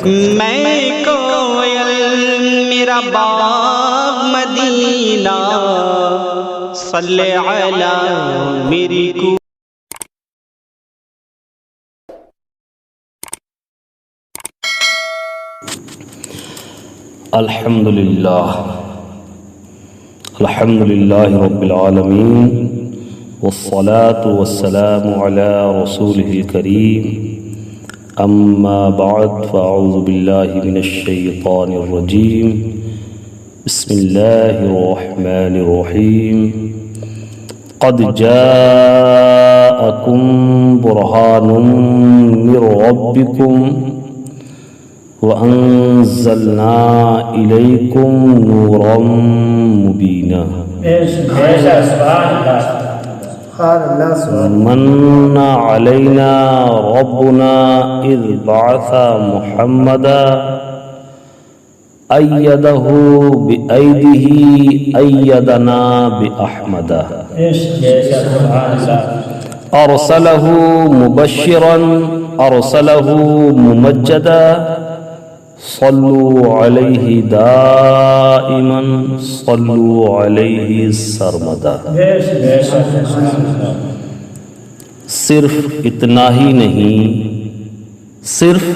میں کوئل میرا باغ مدینہ صلی علی میری کو الحمدللہ رب العالمین والصلاة والسلام علی رسولہ الکریم اما بعد فاعوذ باللہ من الشیطان الرجیم بسم اللہ الرحمن الرحیم قد جاءکم برہان من ربکم وَأَنزَلْنَا إِلَيْكُمْ نُورًا مُبِينًا مَنَّ عَلَيْنَا رَبُّنَا إِذْ بَعَثَ مُحَمَّدًا أَيَّدَهُ بِأَيْدِهِ أَيَّدَنَا بِأَحْمَدَ أَرْسَلَهُ مُبَشِّرًا أَرْسَلَهُ مُمَجَّدًا صلوا علیہ دائما صلوا علیہ سرمدا صرف اتنا ہی نہیں، صرف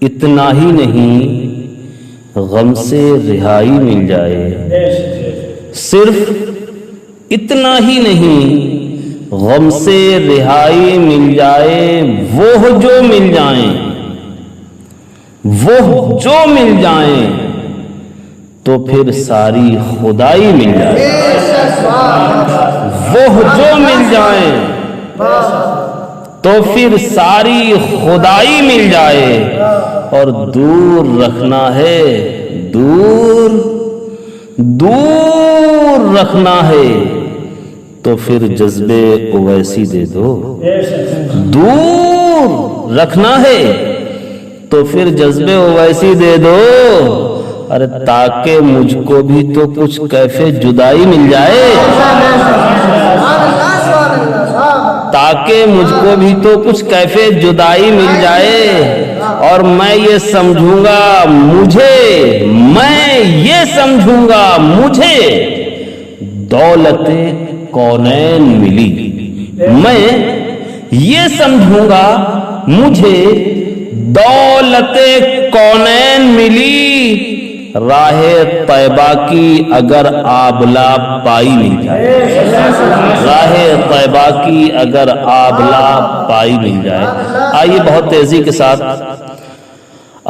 اتنا ہی نہیں، غم سے رہائی مل جائے، صرف اتنا ہی نہیں، غم سے رہائی مل جائے، وہ جو مل جائیں، وہ جو مل جائیں تو پھر ساری خدائی مل جائے، وہ جو مل جائیں تو پھر ساری خدائی مل جائے، اور دور رکھنا ہے، دور رکھنا ہے تو پھر جذبے اویسی دے دو، دور رکھنا ہے تو پھر جذبے اویسی دے دو، ارے تاکہ مجھ کو بھی تو کچھ کیف جدائی مل جائے، تاکہ مجھ کو بھی تو کچھ کیف جدائی مل جائے، اور میں یہ سمجھوں گا مجھے دولت کونین ملی، میں یہ سمجھوں گا مجھے دولت کونین ملی، راہ طیبہ کی اگر آبلاب پائی مل جائے، راہ طیبہ کی اگر آبلاب پائی مل جائے۔ آئیے بہت تیزی کے ساتھ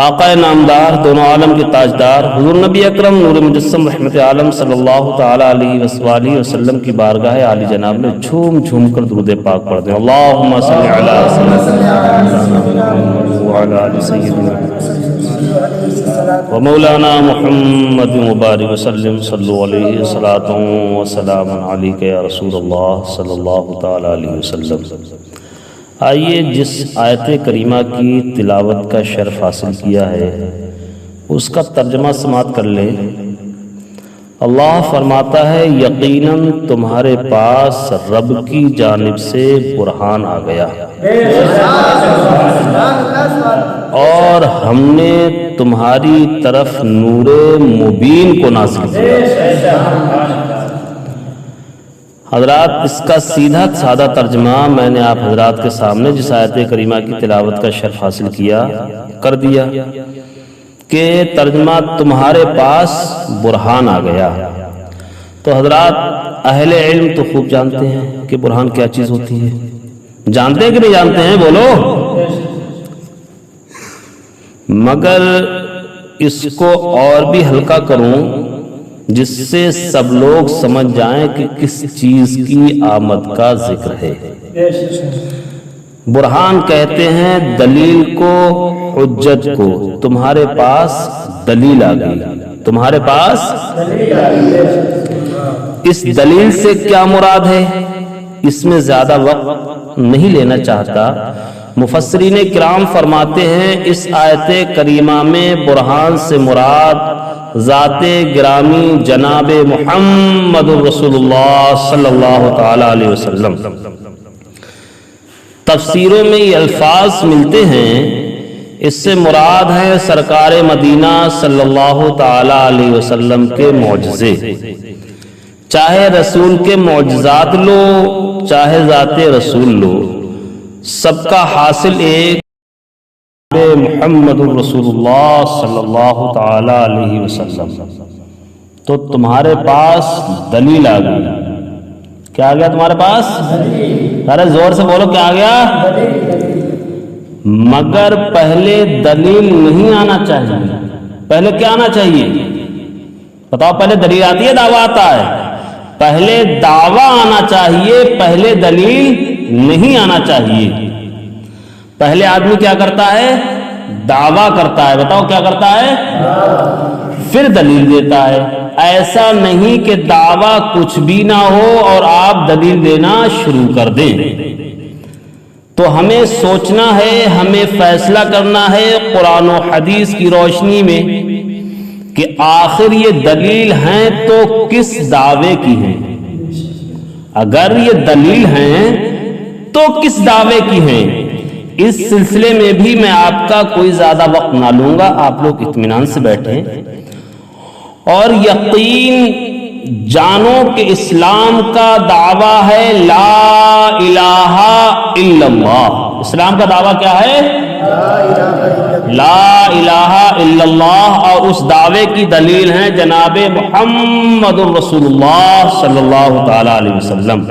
آقا نامدار دونوں عالم کے تاجدار حضور نبی اکرم نور مجسم رحمت عالم صلی اللہ تعالی علیہ وآلہ وسلم کی بارگاہ عالی جناب میں جھوم جھوم کر درود پاک پڑھ دیں۔ اللہم صلی علی سیدنا وعلی آل سیدنا ومولانا محمد مبارک وسلم صلو علیہ صلاۃ وسلام علیک یا رسول اللہ صلی اللہ تعالی علیہ وسلم۔ آئیے جس آیت کریمہ کی تلاوت کا شرف حاصل کیا ہے اس کا ترجمہ سماعت کر لیں۔ اللہ فرماتا ہے یقیناً تمہارے پاس رب کی جانب سے برہان آ گیا، اور ہم نے تمہاری طرف نور مبین کو نازل کیا۔ حضرات اس کا سیدھا سادہ ترجمہ میں نے آپ حضرات کے سامنے جس آیت کریمہ کی تلاوت کا شرف حاصل کیا کر دیا کہ ترجمہ تمہارے پاس برہان آ گیا۔ تو حضرات اہل علم تو خوب جانتے ہیں کہ برہان کیا چیز ہوتی ہے، جانتے ہیں کہ نہیں جانتے ہیں؟ بولو۔ مگر اس کو اور بھی ہلکا کروں جس سے سب لوگ سمجھ جائیں کہ کس چیز کی آمد کا ذکر ہے۔ برہان کہتے ہیں دلیل کو، حجت کو۔ تمہارے پاس دلیل آ گئی، تمہارے پاس اس دلیل سے کیا مراد ہے؟ اس میں زیادہ وقت نہیں لینا چاہتا۔ مفسرین کرام فرماتے ہیں اس آیت کریمہ میں برہان سے مراد ذات گرامی جناب محمد رسول اللہ صلی اللہ تعالی علیہ وسلم۔ تفسیروں میں یہ الفاظ ملتے ہیں، اس سے مراد ہے سرکار مدینہ صلی اللہ تعالی علیہ وسلم کے معجزے، چاہے رسول کے معجزات لو چاہے ذات رسول لو، سب کا حاصل ایک محمد رسول اللہ صلی اللہ تعالی علیہ وسلم۔ تو تمہارے پاس دلیل آ گئی۔ کیا آ گیا تمہارے پاس؟ ارے زور سے بولو، کیا آ گیا؟ مگر پہلے دلیل نہیں آنا چاہیے، پہلے کیا آنا چاہیے؟ بتاؤ، پہلے دلیل آتی ہے دعویٰ آتا ہے؟ پہلے دعویٰ آنا چاہیے، پہلے دلیل نہیں آنا چاہیے۔ پہلے آدمی کیا کرتا ہے؟ دعویٰ کرتا ہے، بتاؤ کیا کرتا ہے؟ پھر دلیل دیتا ہے۔ ایسا نہیں کہ دعویٰ کچھ بھی نہ ہو اور آپ دلیل دینا شروع کر دیں۔ تو ہمیں سوچنا ہے، ہمیں فیصلہ کرنا ہے قرآن و حدیث کی روشنی میں کہ آخر یہ دلیل ہیں تو کس دعوے کی ہیں؟ اگر یہ دلیل ہیں تو کس دعوے کی ہیں؟ اس سلسلے میں بھی میں آپ کا کوئی زیادہ وقت نہ لوں گا، آپ لوگ اطمینان سے بیٹھیں اور یقین جانو کہ اسلام کا دعویٰ ہے لا الہ الا اللہ۔ اسلام کا دعویٰ کیا ہے؟ لا الہ الا اللہ، اور اس دعوے کی دلیل ہیں جناب محمد رسول اللہ صلی اللہ تعالی علیہ وسلم۔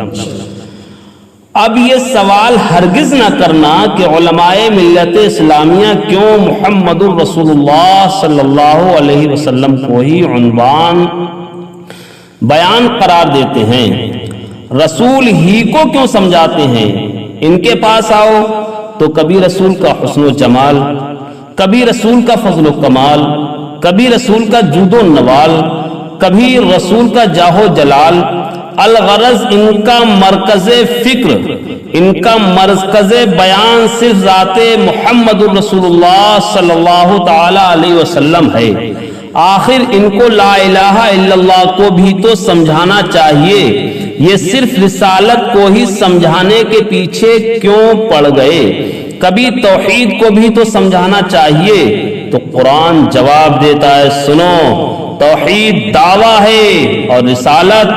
اب یہ سوال ہرگز نہ کرنا کہ علماء ملت اسلامیہ کیوں محمد رسول اللہ صلی اللہ علیہ وسلم کو ہی عنوان بیان قرار دیتے ہیں، رسول ہی کو کیوں سمجھاتے ہیں؟ ان کے پاس آؤ تو کبھی رسول کا حسن و جمال، کبھی رسول کا فضل و کمال، کبھی رسول کا جود و نوال، کبھی رسول کا جاہ و جلال۔ الغرض ان کا مرکز فکر، ان کا مرکز بیان صرف ذات محمد الرسول اللہ صلی اللہ تعالی علیہ وسلم ہے۔ آخر ان کو لا الہ الا اللہ کو بھی تو سمجھانا چاہیے، یہ صرف رسالت کو ہی سمجھانے کے پیچھے کیوں پڑ گئے؟ کبھی توحید کو بھی تو سمجھانا چاہیے۔ تو قرآن جواب دیتا ہے، سنو، توحید دعویٰ ہے اور رسالت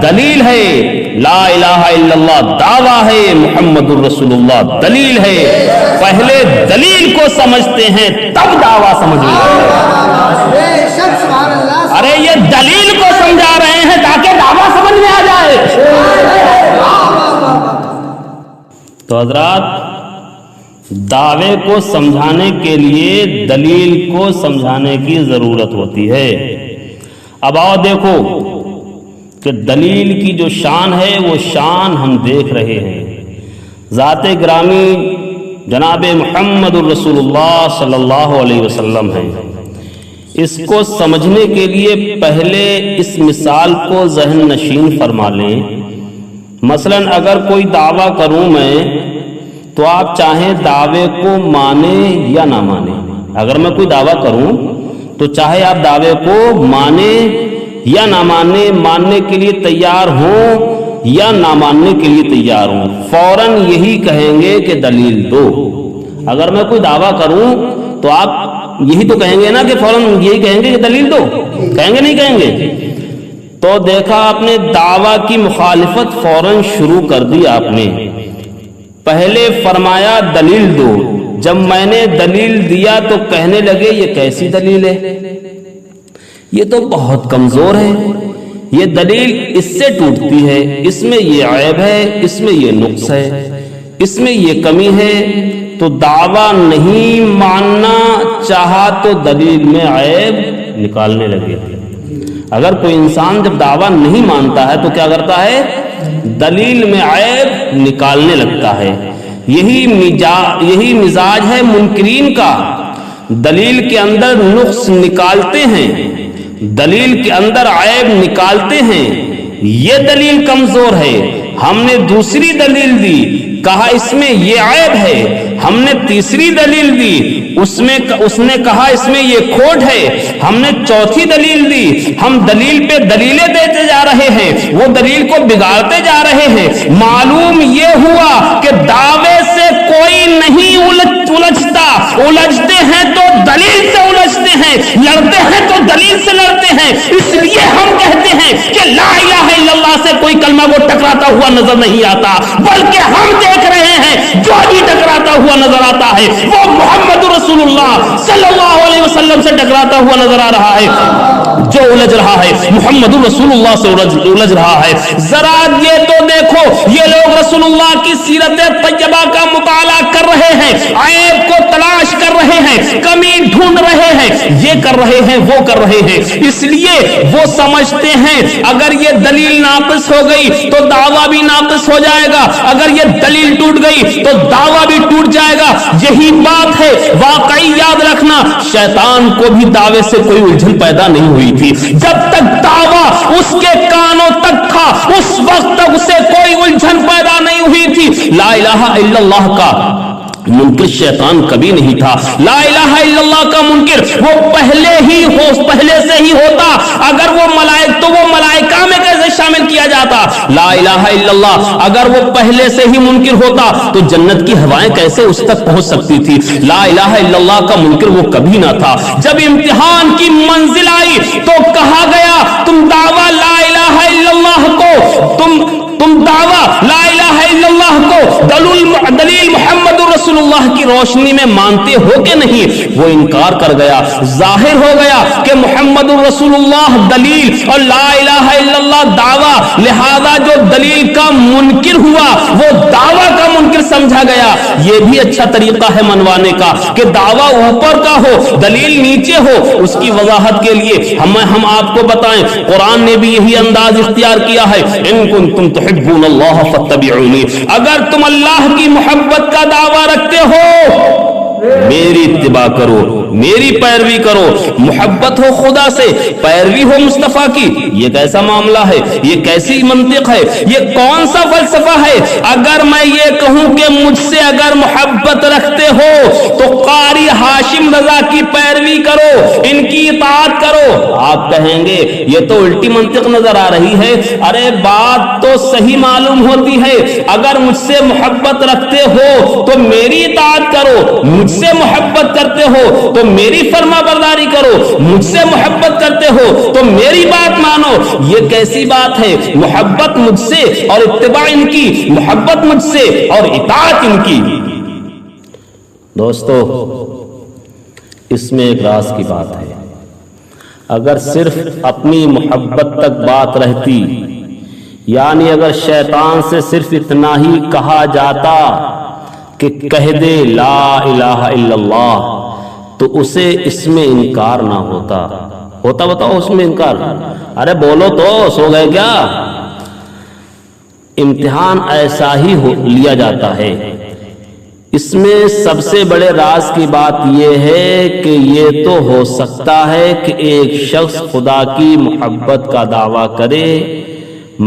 دلیل ہے۔ لا الہ الا اللہ دعویٰ ہے، محمد الرسول اللہ دلیل ہے۔ پہلے دلیل کو سمجھتے ہیں تب دعویٰ سمجھیں۔ ارے یہ دلیل کو سمجھا رہے ہیں تاکہ دعویٰ سمجھ میں آ جائے۔ تو حضرات، دعوے کو سمجھانے کے لیے دلیل کو سمجھانے کی ضرورت ہوتی ہے۔ اب آؤ دیکھو کہ دلیل کی جو شان ہے وہ شان ہم دیکھ رہے ہیں۔ ذات گرامی جناب محمد الرسول اللہ صلی اللہ علیہ وسلم ہے۔ اس کو سمجھنے کے لیے پہلے اس مثال کو ذہن نشین فرما لیں۔ مثلا اگر کوئی دعویٰ کروں میں تو آپ چاہیں دعوے کو مانیں یا نہ مانیں۔ اگر میں کوئی دعویٰ کروں تو چاہے آپ دعوے کو مانیں یا نہ ماننے کے لیے تیار ہوں یا نہ ماننے کے لیے تیار ہوں، فوراً یہی کہیں گے کہ دلیل دو۔ اگر میں کوئی دعویٰ کروں تو آپ یہی تو کہیں گے نا کہ فوراً یہی کہیں گے کہ دلیل دو، کہیں گے نہیں کہیں گے؟ تو دیکھا آپ نے دعویٰ کی مخالفت فوراً شروع کر دی آپ نے۔ پہلے فرمایا دلیل دو، جب میں نے دلیل دیا تو کہنے لگے یہ کیسی دلیل ہے، یہ تو بہت کمزور ہے، یہ دلیل اس سے ٹوٹتی ہے، اس میں یہ عیب ہے، اس میں یہ نقص ہے، اس میں یہ کمی ہے۔ تو دعویٰ نہیں ماننا چاہا تو دلیل میں عیب نکالنے لگے۔ اگر کوئی انسان جب دعویٰ نہیں مانتا ہے تو کیا کرتا ہے؟ دلیل میں عیب نکالنے لگتا ہے۔ یہی مزاج ہے منکرین کا، دلیل کے اندر نقص نکالتے ہیں، دلیل کے اندر عیب نکالتے ہیں۔ یہ دلیل کمزور ہے، ہم نے دوسری دلیل دی، کہا اس میں یہ عیب ہے، ہم نے تیسری دلیل دی، اس نے کہا اس میں یہ کھوٹ ہے، ہم نے چوتھی دلیل دی، ہم دلیل پہ دلیلیں دیتے جا رہے ہیں، وہ دلیل کو بگاڑتے جا رہے ہیں۔ معلوم یہ ہوا کہ دعوے سے کوئی نہیں الجھتا، الجھتے ہیں تو دلیل سے الجھتے ہیں، لڑتے ہیں تو دلیل سے لڑتے ہیں۔ اس لیے ہم کہتے ہیں کہ لا الہ الا اللہ سے کوئی کلمہ وہ ٹکراتا ہوا نظر نہیں آتا، بلکہ ہم دیکھ رہے ہیں جو بھی ٹکراتا ہوا نظر آتا ہے وہ محمد رسول اللہ صلی اللہ علیہ وسلم سے ٹکراتا ہوا نظر آ رہا ہے۔ جو الجھ رہا ہے محمد رسول اللہ سے الجھ رہا ہے۔ ذرا یہ تو دیکھو، یہ لوگ رسول اللہ کی سیرت طیبہ کا مطالعہ کر رہے ہیں، عیب کو تلاش کر رہے ہیں، کمی ڈھونڈ رہے ہیں، یہ کر رہے ہیں، وہ کر رہے ہیں۔ اس لیے وہ سمجھتے ہیں اگر یہ دلیل ناقص ہو گئی تو دعویٰ بھی ناقص ہو جائے گا، اگر یہ دلیل ٹوٹ گئی تو دعویٰ بھی ٹوٹ جائے گا۔ یہی بات ہے، واقعی یاد رکھنا، شیطان کو بھی دعوے سے کوئی الجھن پیدا نہیں ہوئی تھی۔ جب تک دعویٰ اس کے کانوں تک تھا اس وقت تک اسے کوئی الجھن پیدا نہیں ہوئی تھی۔ لا الہ الا اللہ کا منکر شیطان کبھی نہیں تھا۔ لا الہ الا اللہ کا منکر وہ پہلے سے ہی ہوتا، اگر وہ تو وہ ملائکہ میں کیسے شامل کیا جاتا؟ لا الہ الا اللہ اگر وہ پہلے سے ہی منکر ہوتا تو جنت کی ہوائیں کیسے اس تک پہنچ سکتی تھی؟ لا الہ الا اللہ کا منکر وہ کبھی نہ تھا۔ جب امتحان کی منزل آئی تو کہا گیا تم دعویٰ لا الہ الا اللہ کو تم دعویٰ لا الہ الا اللہ کو دلیل محمد رسول اللہ کی روشنی میں مانتے ہو کہ نہیں؟ وہ انکار کر گیا۔ ظاہر ہو گیا کہ محمد رسول اللہ دلیل اور لا الہ الا اللہ دعویٰ، لہذا جو دلیل کا منکر ہوا وہ دعویٰ کا منکر سمجھا گیا۔ یہ بھی اچھا طریقہ ہے منوانے کا کہ دعویٰ اوپر کا ہو، دلیل نیچے ہو۔ اس کی وضاحت کے لیے ہم آپ کو بتائیں، قرآن نے بھی یہی انداز اختیار کیا ہے، ان کنتم تحبون اللہ فاتبعونی، اگر تم اللہ کی محبت کا دعویٰ رکھتے ہو میری اتباع کرو، میری پیروی کرو۔ محبت ہو خدا سے، پیروی ہو مصطفیٰ کی، یہ کیسا معاملہ ہے؟ یہ کیسی منطق ہے؟ یہ کون سا فلسفہ ہے؟ اگر میں یہ کہوں کہ مجھ سے اگر محبت رکھتے ہو تو قاری ہاشم رضا کی پیروی کرو، ان کی اطاعت کرو، آپ کہیں گے یہ تو الٹی منطق نظر آ رہی ہے۔ ارے بات تو صحیح معلوم ہوتی ہے، اگر مجھ سے محبت رکھتے ہو تو میری اطاعت کرو، مجھ سے محبت کرتے ہو تو میری فرما برداری کرو، مجھ سے محبت کرتے ہو تو میری بات مانو۔ یہ کیسی بات ہے؟ محبت مجھ سے اور اتباع ان کی، محبت مجھ سے اور اطاعت ان کی۔ دوستو، اس میں ایک راز کی بات ہے، اگر صرف اپنی محبت تک بات رہتی، یعنی اگر شیطان سے صرف اتنا ہی کہا جاتا کہ کہہ دے لا الہ الا اللہ، تو اسے اس میں انکار نہ ہوتا۔ بتاؤ اس میں انکار؟ ارے بولو تو، سو گئے کیا؟ امتحان ایسا ہی لیا جاتا ہے۔ اس میں سب سے بڑے راز کی بات یہ ہے کہ یہ تو ہو سکتا ہے کہ ایک شخص خدا کی محبت کا دعویٰ کرے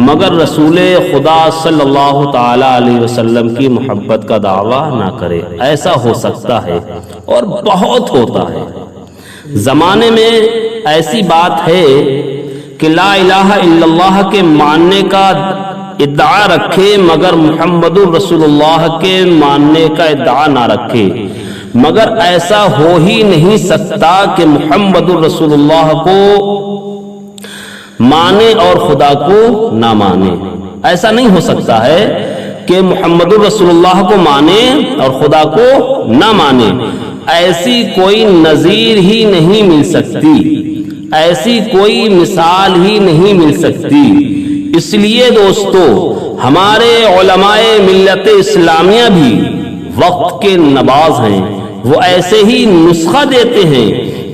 مگر رسول خدا صلی اللہ تعالی علیہ وسلم کی محبت کا دعویٰ نہ کرے، ایسا ہو سکتا ہے اور بہت ہوتا ہے۔ زمانے میں ایسی بات ہے کہ لا الہ الا اللہ کے ماننے کا ادعا رکھے مگر محمد رسول اللہ کے ماننے کا ادعا نہ رکھے، مگر ایسا ہو ہی نہیں سکتا کہ محمد رسول اللہ کو مانے اور خدا کو نہ مانے۔ ایسا نہیں ہو سکتا ہے کہ محمد رسول اللہ کو مانے اور خدا کو نہ مانے، ایسی کوئی نظیر ہی نہیں مل سکتی، ایسی کوئی مثال ہی نہیں مل سکتی۔ اس لیے دوستو، ہمارے علماء ملت اسلامیہ بھی وقت کے نباز ہیں، وہ ایسے ہی نسخہ دیتے ہیں۔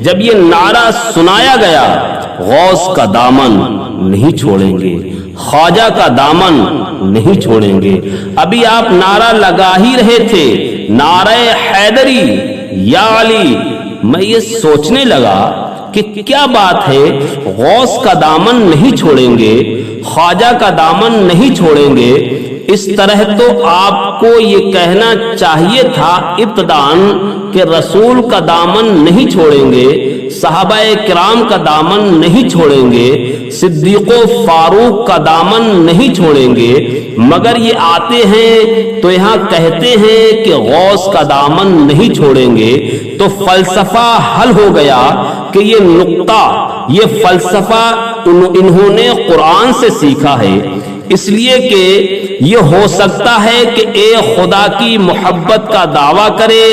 جب یہ نعرہ سنایا گیا غوث کا دامن نہیں چھوڑیں گے، خواجہ کا دامن نہیں چھوڑیں گے، ابھی آپ نعرہ لگا ہی رہے تھے نعرہ حیدری یا علی، میں یہ سوچنے لگا کہ کیا بات ہے، غوث کا دامن نہیں چھوڑیں گے، خواجہ کا دامن نہیں چھوڑیں گے، اس طرح تو آپ کو یہ کہنا چاہیے تھا ابتداً کہ رسول کا دامن نہیں چھوڑیں گے، صحابہ کرام کا دامن نہیں چھوڑیں گے، صدیق و فاروق کا دامن نہیں چھوڑیں گے، مگر یہ آتے ہیں تو یہاں کہتے ہیں کہ غوث کا دامن نہیں چھوڑیں گے۔ تو فلسفہ حل ہو گیا کہ یہ نقطہ، یہ فلسفہ انہوں نے قرآن سے سیکھا ہے، اس لیے کہ یہ ہو سکتا ہے کہ ایک خدا کی محبت کا دعویٰ کرے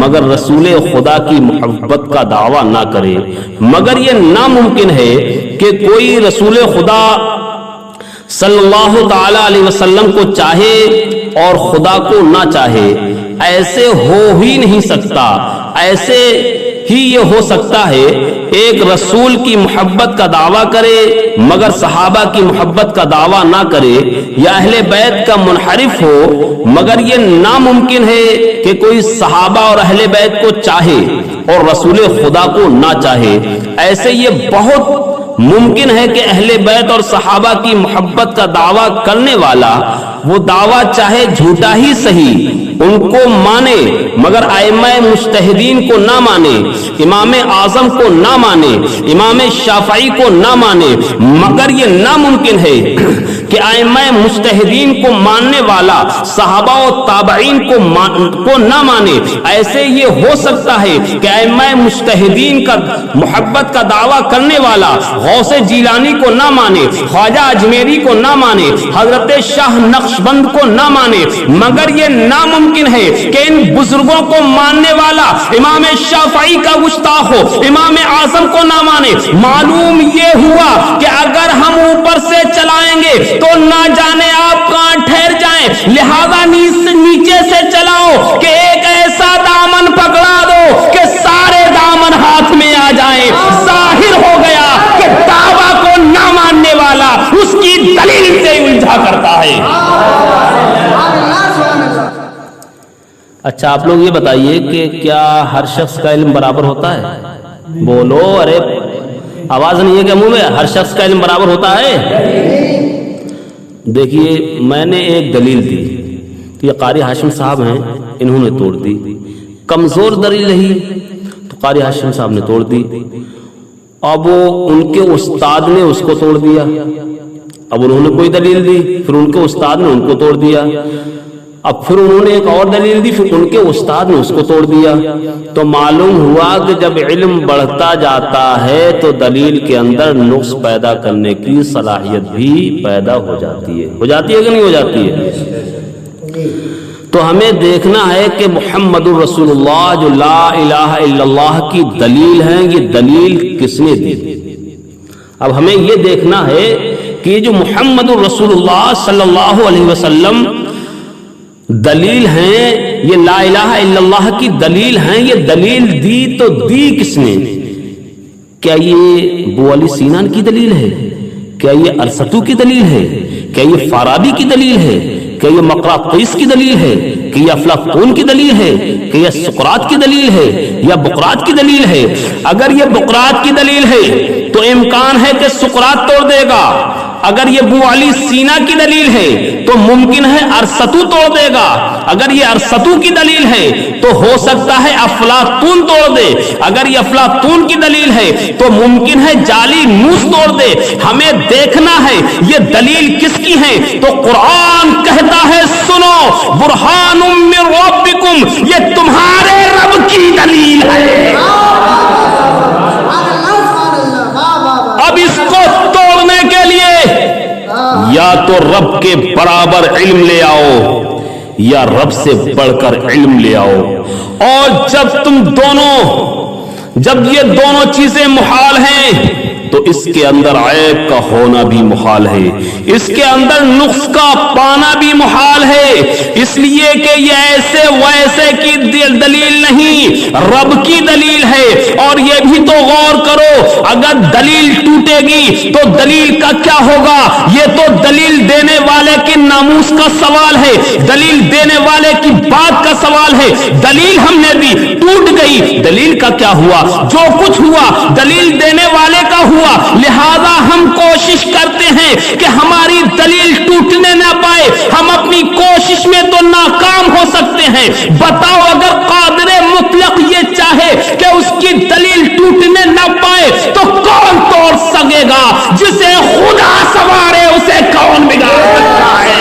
مگر رسول خدا کی محبت کا دعویٰ نہ کرے، مگر یہ ناممکن ہے کہ کوئی رسول خدا صلی اللہ تعالی علیہ وسلم کو چاہے اور خدا کو نہ چاہے، ایسے ہو ہی نہیں سکتا۔ ایسے ہی یہ ہو سکتا ہے ایک رسول کی محبت کا دعویٰ کرے مگر صحابہ کی محبت کا دعویٰ نہ کرے، یا اہل بیت کا منحرف ہو، مگر یہ ناممکن ہے کہ کوئی صحابہ اور اہل بیت کو چاہے اور رسول خدا کو نہ چاہے۔ ایسے یہ بہت ممکن ہے کہ اہل بیت اور صحابہ کی محبت کا دعویٰ کرنے والا وہ دعویٰ چاہے جھوٹا ہی صحیح ان کو مانے مگر ائمہ مجتہدین کو نہ مانے، امام اعظم کو نہ مانے، امام شافعی کو نہ مانے، مگر یہ ناممکن ہے کہ ائمہ مجتہدین کو ماننے والا صحابہ و تابعین کو نہ مانے۔ ایسے یہ ہو سکتا ہے کہ ائمہ مجتہدین کا محبت کا دعویٰ کرنے والا غوث جیلانی کو نہ مانے، خواجہ اجمیری کو نہ مانے، حضرت شاہ نقشبند کو نہ مانے، مگر یہ ناممکن ہے کہ ان بزرگوں کو ماننے والا امام شافعی کا گستاخ ہو، امام اعظم کو نہ مانے۔ معلوم یہ ہوا کہ اگر ہم اوپر سے چلائیں گے تو نہ جانے آپ کہاں ٹھہر جائیں، لہذا نیچے سے چلاؤ کہ ایک ایسا دامن پکڑا دو کہ سارے دامن ہاتھ میں آ جائیں۔ ظاہر ہو گیا کہ دعویٰ کو نہ ماننے والا اس کی دلیل سے الجھا کرتا ہے۔ اچھا آپ لوگ یہ بتائیے کہ کیا ہر شخص کا علم برابر ہوتا ہے؟ بولو، ارے آواز نہیں ہے کہ منہ میں؟ ہر شخص کا علم برابر ہوتا ہے؟ دیکھیے میں نے ایک دلیل دی، یہ قاری ہاشم صاحب ہیں، انہوں نے توڑ دی۔ کمزور دلیل رہی تو قاری ہاشم صاحب نے توڑ دی، اب ان کے استاد نے اس کو توڑ دیا، اب انہوں نے کوئی دلیل دی، پھر ان کے استاد نے ان کو توڑ دیا، اب پھر انہوں نے ایک اور دلیل دی، پھر ان کے استاد نے اس کو توڑ دیا۔ تو معلوم ہوا کہ جب علم بڑھتا جاتا ہے تو دلیل کے اندر نقص پیدا کرنے کی صلاحیت بھی پیدا ہو جاتی ہے۔ ہو جاتی ہے کہ نہیں ہو جاتی ہے؟ تو ہمیں دیکھنا ہے کہ محمد الرسول اللہ جو لا الہ الا اللہ کی دلیل ہے، یہ دلیل کس نے دی؟ اب ہمیں یہ دیکھنا ہے کہ جو محمد الرسول اللہ صلی اللہ علیہ وسلم دلیل ہیں، یہ لا الہ الا اللہ کی دلیل ہیں، یہ دلیل دی تو دی کس نے؟ کیا یہ ابو علی سینان کی دلیل ہے؟ کیا یہ ارسطو کی دلیل ہے؟ کیا یہ فارابی کی دلیل ہے؟ کیا یہ مقراطیس کی دلیل ہے؟ کہ یہ افلاطون کی دلیل ہے؟ کہ یہ سقراط کی دلیل ہے یا بقراط کی دلیل ہے؟ اگر یہ بقراط کی دلیل ہے تو امکان ہے کہ سقراط توڑ دے گا، اگر یہ ابو علی سینا کی دلیل ہے تو ممکن ہے ارسطو توڑ دے گا، اگر یہ ارسطو کی دلیل ہے تو ہو سکتا ہے افلاطون توڑ دے، اگر یہ افلاطون کی دلیل ہے تو ممکن ہے جعلی موس توڑ دے۔ ہمیں دیکھنا ہے یہ دلیل کس کی ہے، تو قرآن کہتا ہے سنو برہان من ربکم، یہ تمہارے رب کی دلیل ہے۔ اب اس کو توڑنے کے لیے یا تو رب کے برابر علم لے آؤ یا رب سے بڑھ کر علم لے آؤ، اور جب یہ دونوں چیزیں محال ہیں تو اس کے اندر عیب کا ہونا بھی محال ہے، اس کے اندر نقص کا پانا بھی محال ہے، اس لیے کہ یہ ایسے ویسے کی دلیل نہیں، رب کی دلیل ہے۔ اور یہ بھی تو غور کرو، اگر دلیل ٹوٹے گی تو دلیل کا کیا ہوگا؟ یہ تو دلیل دینے والے کے ناموس کا سوال ہے، دلیل دینے والے کی بات کا سوال ہے۔ دلیل ہم نے دی، ٹوٹ گئی، دلیل کا کیا ہوا؟ جو کچھ ہوا دلیل دینے والے کا ہوا، ہوا, لہذا ہم کوشش کرتے ہیں کہ ہماری دلیل ٹوٹنے نہ پائے. ہم اپنی کوشش میں تو ناکام ہو سکتے ہیں. بتاؤ اگر قادر مطلق یہ چاہے کہ اس کی دلیل ٹوٹنے نہ پائے تو کون توڑ سکے گا؟ جسے خدا سوارے اسے کون بگاڑ سکتا ہے؟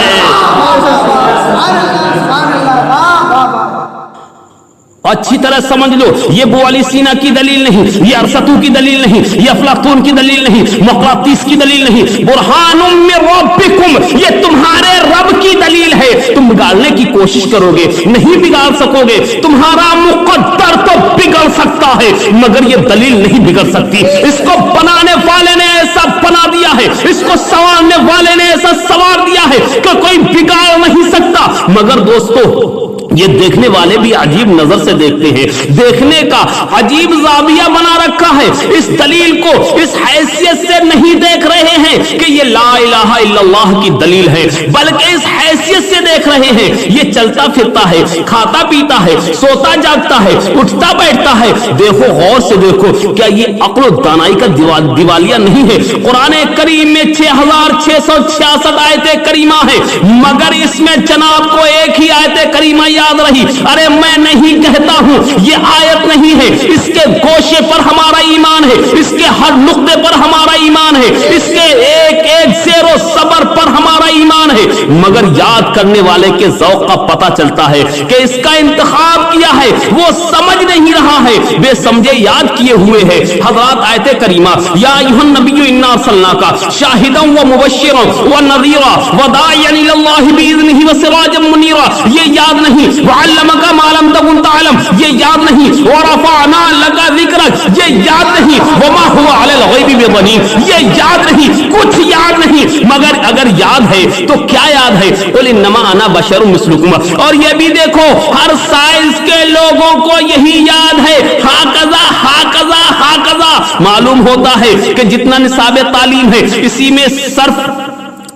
اچھی طرح سمجھ لو, یہ ابو علی سینا کی دلیل نہیں, یہ ارسطو کی دلیل نہیں, یہ افلاطون کی دلیل نہیں, مقراطیس کی دلیل نہیں. برہان من ربکم, یہ تمہارے رب کی دلیل ہے. تم بگاڑنے کی کوشش کرو گے, نہیں بگاڑ سکو گے. تمہارا مقدر تو بگڑ سکتا ہے مگر یہ دلیل نہیں بگڑ سکتی. اس کو بنانے والے نے ایسا بنا دیا ہے, اس کو سنوارنے والے نے ایسا سنوار دیا ہے کہ کوئی بگاڑ نہیں سکتا. مگر دوستو, یہ دیکھنے والے بھی عجیب نظر سے دیکھتے ہیں, دیکھنے کا عجیب زاویہ بنا رکھا ہے. اس دلیل کو اس حیثیت سے نہیں دیکھ رہے ہیں کہ یہ لا الہ الا اللہ کی دلیل ہے, بلکہ اس حیثیت سے دیکھ رہے ہیں یہ چلتا پھرتا ہے, کھاتا پیتا ہے, سوتا جاگتا ہے, اٹھتا بیٹھتا ہے. دیکھو, غور سے دیکھو, کیا یہ عقل و دانائی کا دیوالیہ نہیں ہے؟ قرآن کریم میں 6666 آیتیں کریمہ ہیں, مگر اس میں جناب کو ایک ہی آیت کریمہ یاد رہی. ارے میں نہیں کہتا ہوں یہ آیت نہیں ہے, اس کے گوشے پر ہمارا ایمان ہے, اس کے ہر نقطے پر ہمارا ایمان ہے, اس کے ایک ایک زیر و صبر پر ہمارا ایمان ہے. مگر یاد کرنے والے کے ذوق کا پتہ چلتا ہے کہ اس کا انتخاب کیا ہے وہ سمجھ نہیں رہا ہے, بے سمجھے یاد کیے ہوئے ہے. حضرات آیت کریمہ یا ایھا النبی انا ارسلناک شاہدا و مبشرا و نذیرا و داعیا الی اللہ باذنہ و سراجا منیرا, یہ یاد نہیں. وعلمک ما لم تکن تعلم, یہ یاد نہیں. ورفعنا لک ذکرک, یہ یاد نہیں. وما هو علی الغیب بضنین, یہ یاد نہیں, کچھ یاد نہیں. مگر اگر یاد ہے تو کیا یاد ہے؟ قل انما انا بشر مثلکم. اور یہ بھی دیکھو, ہر سائنس کے لوگوں کو یہی یاد ہے, ہاکذا ہاکذا ہاکذا. معلوم ہوتا ہے کہ جتنا نصاب تعلیم ہے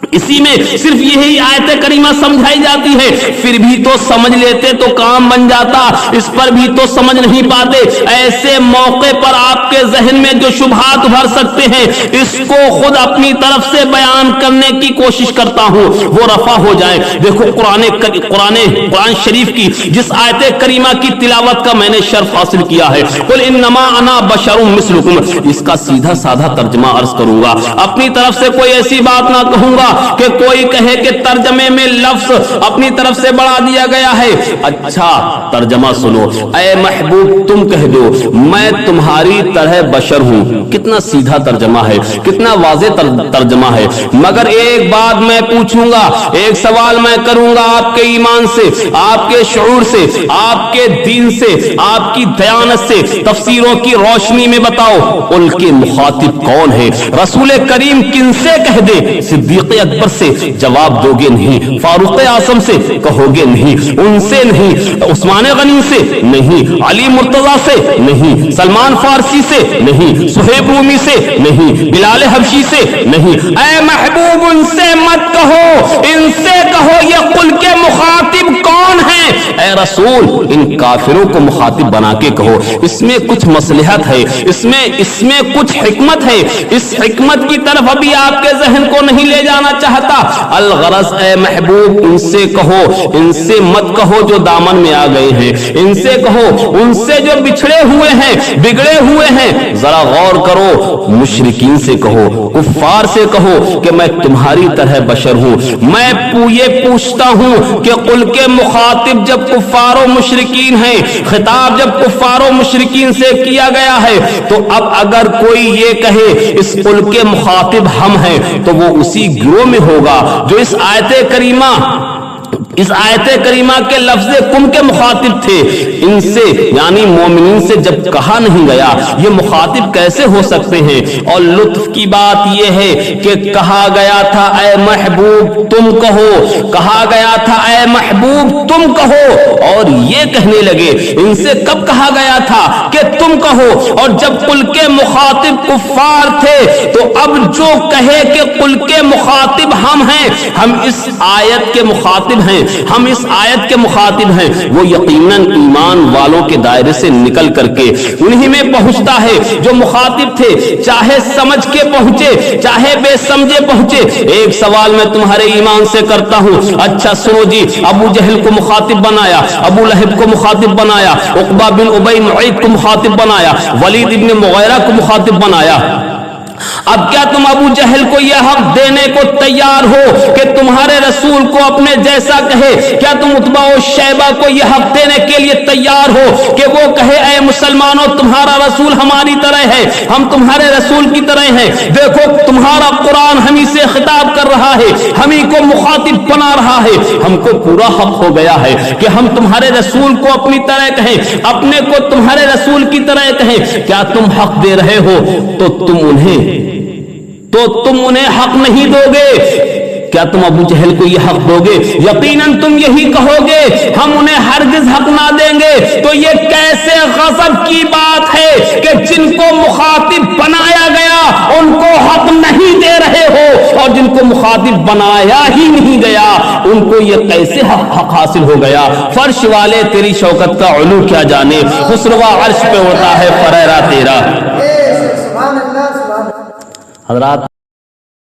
اسی میں صرف یہی آیت کریمہ سمجھائی جاتی ہے. پھر بھی تو سمجھ لیتے تو کام بن جاتا, اس پر بھی تو سمجھ نہیں پاتے. ایسے موقع پر آپ کے ذہن میں جو شبہات بھر سکتے ہیں, اس کو خود اپنی طرف سے بیان کرنے کی کوشش کرتا ہوں, وہ رفع ہو جائے. دیکھو, قرآن شریف کی جس آیت کریمہ کی تلاوت کا میں نے شرف حاصل کیا ہے, قل انما انا بشر مثلکم, اس کا سیدھا سادہ ترجمہ عرض کروں گا. اپنی طرف سے کوئی ایسی بات نہ کہوں گا کہ کوئی کہے کہ ترجمے میں لفظ اپنی طرف سے بڑھا دیا گیا ہے. اچھا ترجمہ سنو, اے محبوب تم کہہ دو میں تمہاری طرح بشر ہوں. کتنا سیدھا ترجمہ ہے, کتنا واضح ترجمہ ہے. مگر ایک بات میں پوچھوں گا, ایک سوال میں کروں گا آپ کے ایمان سے, آپ کے شعور سے, آپ کے دین سے, آپ کی دیانت سے. تفسیروں کی روشنی میں بتاؤ ان کے مخاطب کون ہے؟ رسول کریم کن سے کہہ دے؟ صدیق اکبر سے جواب دو گے نہیں, فاروق اعظم سے کہو گے نہیں, ان سے نہیں, عثمان غنی سے نہیں, علی مرتضی سے نہیں, سلمان فارسی سے نہیں, صہیب رومی سے نہیں, بلال حبشی سے نہیں. اے محبوب ان سے مت کہو, ان سے کہو یہ قل کے مخاطب کون ہیں؟ اے رسول ان کافروں کو مخاطب بنا کے کہو. اس میں کچھ مصلحت ہے, اس میں کچھ حکمت ہے. اس حکمت کی طرف ابھی آپ کے ذہن کو نہیں لے جانا چاہتا. الغرض اے محبوب ان سے کہو, ان سے مت کہو جو دامن میں آ گئے ہیں, ان سے کہو ان سے جو بچھڑے ہوئے ہیں, بگڑے ہوئے ہیں. ذرا غور کرو, مشرکین سے کہو, کفار سے کہو کہ میں تمہاری طرح بشر ہوں. میں یہ پوچھتا ہوں کہ قل کے مخاطب جب کفار و مشرکین ہیں, خطاب جب کفار و مشرکین سے کیا گیا ہے, تو اب اگر کوئی یہ کہے اس قل کے مخاطب ہم ہیں, تو وہ اسی گروہ میں ہوگا جو اس آیت کریمہ کے لفظ کم کے مخاطب تھے. ان سے یعنی مومنین سے جب کہا نہیں گیا, یہ مخاطب کیسے ہو سکتے ہیں؟ اور لطف کی بات یہ ہے کہ کہا گیا تھا اے محبوب تم کہو, کہا گیا تھا اے محبوب تم کہو, اور یہ کہنے لگے. ان سے کب کہا گیا تھا کہ تم کہو, اور جب قل کے مخاطب کفار تھے, تو اب جو کہے کہ قل کے مخاطب ہم ہیں, ہم اس آیت کے مخاطب ہیں, ہم اس آیت کے مخاطب ہیں، وہ یقیناً ایمان والوں کے دائرے سے نکل کر کے انہی میں پہنچتا ہے جو مخاطب تھے، چاہے سمجھ کے پہنچے چاہے بے سمجھے پہنچے۔ ایک سوال میں تمہارے ایمان سے کرتا ہوں، اچھا سنو جی، ابو جہل کو مخاطب بنایا، ابو لہب کو مخاطب بنایا، عقبہ بن ابی معیط کو مخاطب بنایا، ولید ابن مغیرہ کو مخاطب بنایا۔ اب کیا تم ابو جہل کو یہ حق دینے کو تیار ہو کہ تمہارے رسول کو اپنے جیسا کہے؟ کیا تم عتبہ و شیبہ کو یہ حق دینے کے لیے تیار ہو کہ وہ کہے اے مسلمانوں تمہارا رسول ہماری طرح ہے، ہم تمہارے رسول کی طرح ہیں؟ دیکھو تمہارا قرآن ہمیں سے خطاب کر رہا ہے، ہمیں کو مخاطب بنا رہا ہے، ہم کو پورا حق ہو گیا ہے کہ ہم تمہارے رسول کو اپنی طرح کہیں، اپنے کو تمہارے رسول کی طرح کہیں۔ کیا تم حق دے رہے ہو تو تم انہیں حق نہیں دو گے؟ کیا تم ابو جہل کو یہ حق دو گے؟ یقیناً تم یہی کہو گے ہم انہیں ہرگز حق نہ دیں گے۔ تو یہ کیسے غضب کی بات ہے کہ جن کو مخاطب بنایا گیا ان کو حق نہیں دے رہے ہو، اور جن کو مخاطب بنایا ہی نہیں گیا ان کو یہ کیسے حق حاصل ہو گیا؟ فرش والے تیری شوکت کا علو کیا جانے، خسروا عرش پہ ہوتا ہے فریرہ تیرا۔ حضرات